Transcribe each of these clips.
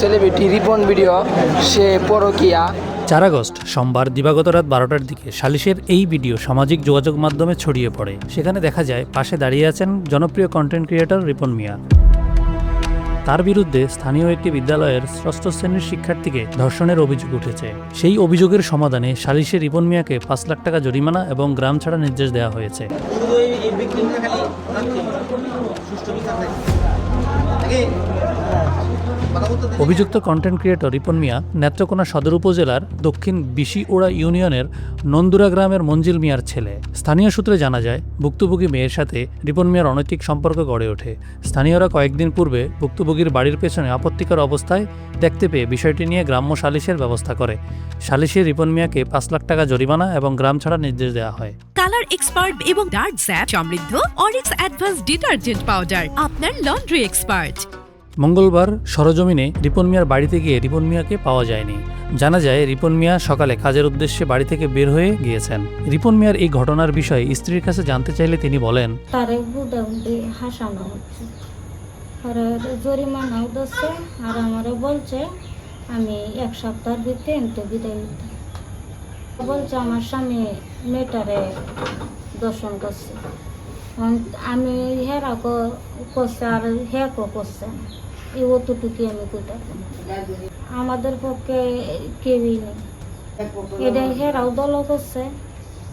Celebrity Ripon video সে পরকিয়া। 4 August সোমবার দিবাগত রাত 12টার দিকে সালিশের এই ভিডিও সামাজিক যোগাযোগ মাধ্যমে ছড়িয়ে পড়ে। সেখানে দেখা যায় পাশে দাঁড়িয়ে আছেন জনপ্রিয় কন্টেন্ট ক্রিয়েটর রিপন মিয়া। তার বিরুদ্ধে স্থানীয় একটি বিদ্যালয়ের 6ষ্ঠ শ্রেণীর শিক্ষার্থীকে ধর্ষণের অভিযোগ উঠেছে। সেই অভিযোগের সমাধানে সালিশে রিপন মিয়াকে 5 লাখ টাকা জরিমানা এবং গ্রাম ছাড়া নির্দেশ দেওয়া হয়েছে। অভিযুক্ত কন্টেন্ট ক্রিয়েটর রিপন মিয়া নেত্রকোনা সদর উপজেলার দক্ষিণ বিশিওড়া ইউনিয়নের নন্দুরা গ্রামের মঞ্জিল মিয়ার ছেলে। স্থানীয় সূত্রে জানা যায়, ভুক্তভোগী মেয়ের সাথে রিপন মিয়ার অনৈতিক সম্পর্ক গড়ে ওঠে। স্থানীয়রা কয়েকদিন পূর্বে ভুক্তভোগীর বাড়ির পেছনে আপত্তিকর অবস্থায় দেখতে পেয়ে বিষয়টি নিয়ে গ্রাম্য সালিশের ব্যবস্থা করে। সালিশে রিপন মিয়াকে 5 লাখ টাকা জরিমানা এবং গ্রাম ছাড়া নির্দেশ দেওয়া হয়। কালার এক্সপার্ট এবং ডার্ক স্যাপ সমৃদ্ধ অরিক্স অ্যাডভান্স ডিটারজেন্ট পাউডার, আপনার লন্ড্রি এক্সপার্ট। মঙ্গলবার সরজমিনে রিপন মিয়ার বাড়িতে গিয়ে রিপন মিয়াকে পাওয়া যায়নি। জানা যায় রিপন মিয়া সকালে কাজের উদ্দেশ্যে বাড়ি থেকে বের হয়ে গিয়েছেন। রিপন মিয়ার এই ঘটনার বিষয়ে স্ত্রীর কাছে জানতে চাইলে তিনি বলেন, তারে বুদাউন্ডি হাসানো হচ্ছে, আর জরিমানাও দিচ্ছে, আর আমারে বলছে আমি 1 সপ্তাহের ভিতরে এনতে বিদায় দিতে বলছে। আমার স্বামী মেয়েটারে দর্শন করছে, আমি হেরাকো করছে আর হেকো করছে না, এই অতটুকু আমি কইতে আমাদের পক্ষে কেউই নেই। এটা হেরাও দল করছে,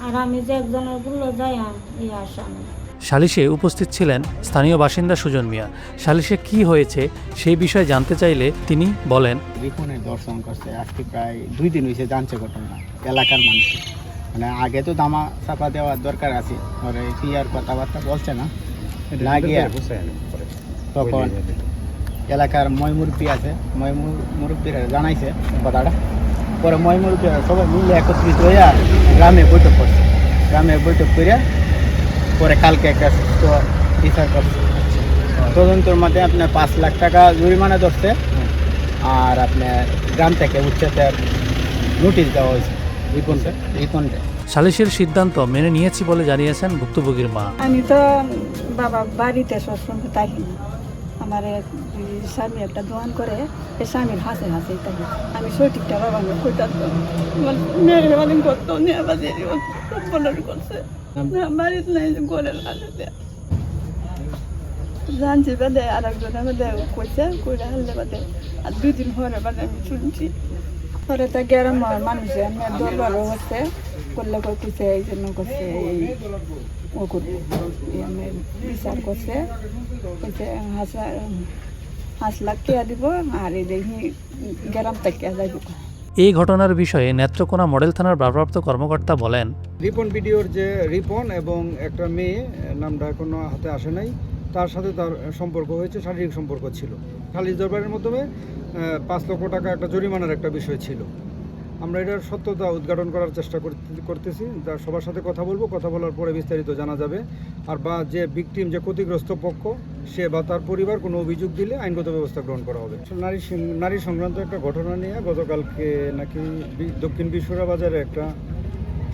আর আমি যে একজনের গুলো যাই এই আসামি। সালিশে উপস্থিত ছিলেন স্থানীয় বাসিন্দা সুজন মিয়া। সালিশে কি হয়েছে সেই বিষয়ে জানতে চাইলে তিনি বলেন, রিপনের দর্শন করছে আজকে প্রায় 2 দিন হয়েছে, জানছে ঘটনা এলাকার মানুষ। মানে আগে তো দামা চাপা দেওয়ার দরকার আছে, পরে কি আর কথাবার্তা বলছে না গিয়া তখন এলাকার মুরব্বী আছে, মুরব্বীরা জানাইছে কথাটা। পরে মুরব্বীরা সবাই মিলে একত্রিত হইয়া গ্রামে বৈঠক করছে। গ্রামে বৈঠক করে পরে কালকে একটা সুস্থ বিচার করছে। তদন্তের মধ্যে আপনার 5 লাখ টাকা জরিমানা ধরছে, আর আপনার গ্রাম থেকে উচ্ছেদের নোটিশ দেওয়া হয়েছে রিপনকে। সালিশের সিদ্ধান্ত মেনে নিয়েছি বলে জানিয়েছেন ভুক্তভোগীর মা। আমি তো বাবা বাড়িতে সবসময় থাকি না, আমার স্বামী একটা দোকান করে, এই স্বামীর হাসে হাসে থাকি। আমি সঠিকটা বাবা কইতাম মেহরবানি করতো করছে বাড়িতে নাই করে জানছি বাদে আর একজন বাদে কইছে কইরা হাললে বাদে, আর 2 দিন পরে বাদে আমি শুনছি। পরে তা গ্রাম মানুষে আমি দরবারও হচ্ছে করলে কইছে এই জন্য করছে এই ও করবো আমি বিচার করছে, কইছে 5 লাখ টাকা দিব, আর এই দেখি গ্রাম থেকে যাইব। এই ঘটনার বিষয়ে নেত্রকোনা মডেল থানার ভারপ্রাপ্ত কর্মকর্তা বলেন, রিপন ভিডিওর যে রিপন এবং একটা মেয়ে, নামটা এখনো হাতে আসে নাই, তার সাথে তার সম্পর্ক হয়েছে, শারীরিক সম্পর্ক ছিল। সালিশ দরবারের মাধ্যমে 5 লক্ষ টাকা একটা জরিমানার একটা বিষয় ছিল। আমরা এটার সত্যতা উদ্ঘাটন করার চেষ্টা করতেছি। তার সবার সাথে কথা বলবো, কথা বলার পরে বিস্তারিত জানা যাবে। আর বা যে ভিকটিম, যে ক্ষতিগ্রস্ত পক্ষ, সে বা তার পরিবার কোনো অভিযোগ দিলে আইনগত ব্যবস্থা গ্রহণ করা হবে। নারী সংক্রান্ত একটা ঘটনা নিয়ে গতকালকে নাকি দক্ষিণ বিশ্বরা বাজারে একটা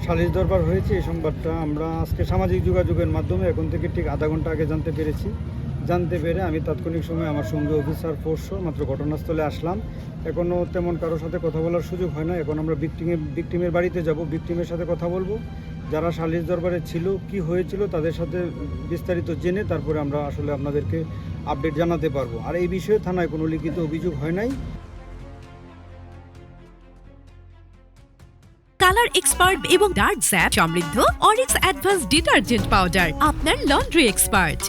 সালিশ দরবার হয়েছে। এই সংবাদটা আমরা আজকে সামাজিক যোগাযোগের মাধ্যমে এখন থেকে ঠিক আধা ঘন্টা আগে জানতে পেরেছি। জানতে পেরে আমি তাৎক্ষণিক সময় আমার সঙ্গে অফিসার ফোর্সও মাত্র ঘটনাস্থলে আসলাম। এখনও তেমন কারোর সাথে কথা বলার সুযোগ হয় না। এখন আমরা ভিকটিমের বাড়িতে যাব, ভিকটিমের সাথে কথা বলবো, যারা সালিশ দরবারে ছিল, কি হয়েছিল তাদের সাথে বিস্তারিত জেনে তারপরে আমরা আসলে আপনাদেরকে আপডেট জানাতে পারবো। আর এই বিষয়ে থানায় কোনো লিখিত অভিযোগ হয় নাই। কালার এক্সপার্ট এবং ডার্ক স্যাপ সমৃদ্ধ অরিক্স অ্যাডভান্স ডিটারজেন্ট পাউডার, আপনার লন্ড্রি এক্সপার্ট।